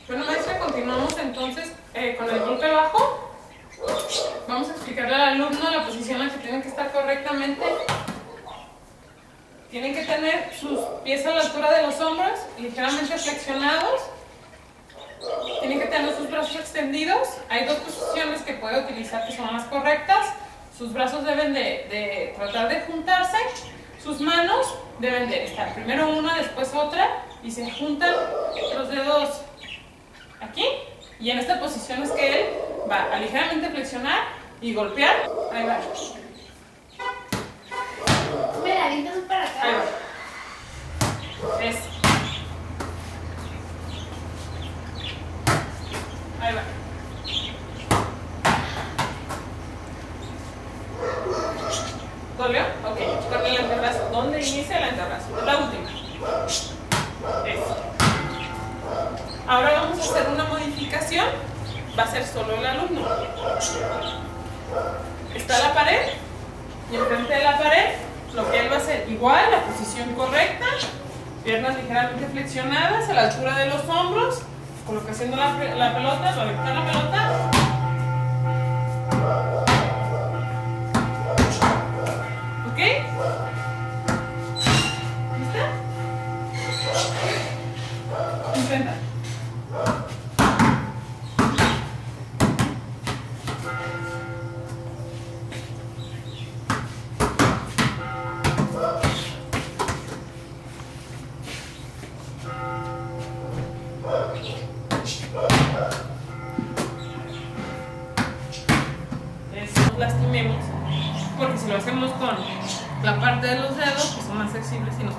Bueno, maestra, continuamos entonces con el golpe bajo. Vamos a explicarle al alumno la posición en la que tienen que estar correctamente. Tienen que tener sus pies a la altura de los hombros, ligeramente flexionados. Tienen que tener sus brazos extendidos. Hay dos posiciones que puede utilizar que son las correctas. Sus brazos deben de tratar de juntarse. Sus manos deben de estar primero una, después otra, y se juntan los dedos aquí. Y en esta posición es que él va a ligeramente flexionar y golpear. Ahí va. Me la avientas para acá. Ahí va. Es. Ahí va. ¿Dolió? Ok. Con el antebrazo. ¿Dónde inicia el antebrazo? Es la última. Eso. Ahora vamos a hacer una modificación. Va a ser solo el alumno. Está la pared. Y enfrente de la pared, lo que él va a hacer igual, la posición correcta. Piernas ligeramente flexionadas a la altura de los hombros. Colocación de la pelota, va a aventar la pelota. ¿Ok? ¿Lista? Intenta. Lastimemos, porque si lo hacemos con la parte de los dedos, que son más flexibles y nos